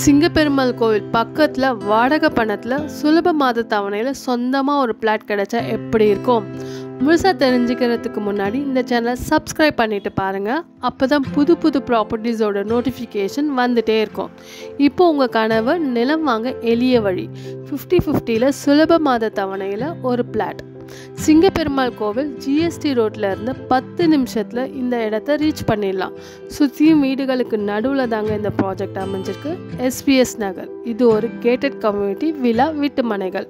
சிங்கப்பெருமாள் கோவில் பக்கத்தில் வாடகை பணத்தில் சுலப மாத தவணையில் சொந்தமாக ஒரு பிளாட் கிடைச்சா எப்படி இருக்கும்? முழுசாக தெரிஞ்சுக்கிறதுக்கு முன்னாடி இந்த சேனலை சப்ஸ்கிரைப் பண்ணிவிட்டு பாருங்கள். அப்போ தான் புது புது ப்ராப்பர்ட்டிஸோட நோட்டிஃபிகேஷன் வந்துகிட்டே இருக்கும். இப்போ உங்கள் கனவு நிலம் வாங்க எளிய வழி 50-50ல் சுலப மாத தவணையில் ஒரு பிளாட். சிங்கப்பெருமாள் கோவில் ஜிஎஸ்டி ரோட்டில் இருந்து 10 நிமிஷத்தில் இந்த இடத்த ரீச் பண்ணிடலாம். சுற்றியும் வீடுகளுக்கு நடுவில் தாங்க இந்த ப்ராஜெக்ட் அமைஞ்சிருக்கு. எஸ்பிஎஸ் நகர். இது ஒரு கேட்டட் கம்யூனிட்டி விலா வீட்டு மனைகள்.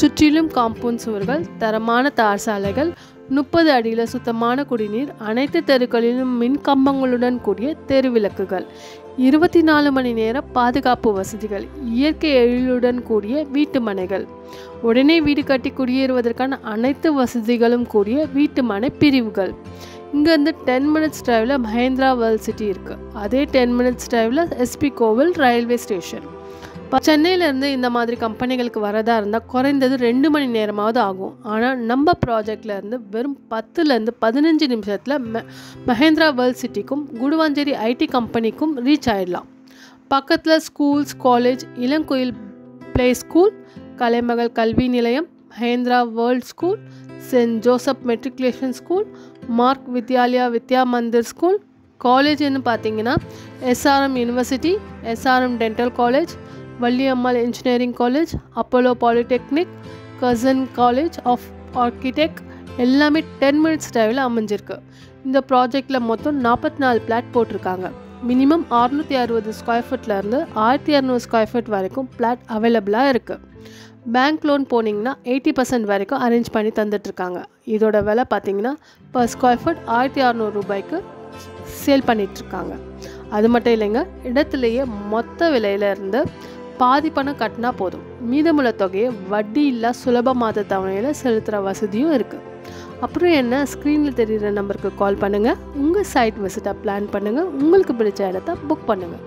சுற்றிலும் காம்பவுண்ட் சுவர்கள், தரமான தார் சாலைகள், 30 அடியில் சுத்தமான குடிநீர், அனைத்து தெருக்களிலும் மின் கம்பங்களுடன் கூடிய தெரு விளக்குகள், 24 மணி நேர பாதுகாப்பு வசதிகள், இயற்கை எழிலுடன் கூடிய வீட்டு மனைகள், உடனே வீடு கட்டி குடியேறுவதற்கான அனைத்து வசதிகளும் கூடிய வீட்டு மனை பிரிவுகள். இங்கேருந்து 10 மினிட்ஸ் டிரைவில் மஹேந்திரா வேர்ல்ட் சிட்டி இருக்குது. அதே 10 மினிட்ஸ் டிரைவில் எஸ்பி கோவில் ரயில்வே ஸ்டேஷன். சென்னையிலேருந்து இந்த மாதிரி கம்பெனிகளுக்கு வரதா இருந்தால் குறைந்தது 2 மணி நேரமாவது ஆகும். ஆனால் நம்ம ப்ராஜெக்ட்லேருந்து வெறும் 10லேருந்து 15 நிமிஷத்தில் மஹேந்திரா வேர்ல்ட் சிட்டிக்கும் குடுவாஞ்சேரி ஐடி கம்பெனிக்கும் ரீச் ஆகிடலாம். பக்கத்தில் ஸ்கூல்ஸ், காலேஜ், இளங்கோயில் play school, Kalaimagal Kalvi Nilayam, Mahindra world school, saint Joseph matriculation school, Marg Vidyalaya Vidya Mandir school. காலேஜ்னு பார்த்தீங்கன்னா SRM university, SRM dental college, Valliammal engineering college, Apollo polytechnic, கசன் காலேஜ் ஆஃப் ஆர்கிடெக்ட் எல்லாமே 10 மினிட்ஸ் டிரைவில் அமைஞ்சிருக்கு. இந்த ப்ராஜெக்டில் மொத்தம் 44 பிளாட் போட்டிருக்காங்க. மினிமம் 660 ஸ்கொயர் ஃபீட்லேருந்து 1200 ஸ்கொயர் ஃபீட் வரைக்கும் பிளாட் அவைலபிளாக இருக்குது. பேங்க் லோன் போனீங்கன்னா 80% வரைக்கும் அரேஞ்ச் பண்ணி தந்துட்டுருக்காங்க. இதோட விலை பார்த்தீங்கன்னா பர் ஸ்கொயர் ஃபீட் 1600 ரூபாய்க்கு சேல் பண்ணிகிட்ருக்காங்க. அது மட்டும் இல்லைங்க, இடத்துலையே மொத்த விலையிலேருந்து பாதி பணம் கட்டினா போதும். மீதமுள்ள தொகையை வட்டி இல்லா சுலப மாத தவணையில் செலுத்துகிற வசதியும் இருக்குது. அப்புறம் என்ன, ஸ்க்ரீனில் தெரிகிற நம்பருக்கு கால் பண்ணுங்கள். உங்கள் சைட் விசிட்டாக பிளான் பண்ணுங்கள். உங்களுக்கு பிடிச்ச இடத்த புக் பண்ணுங்கள்.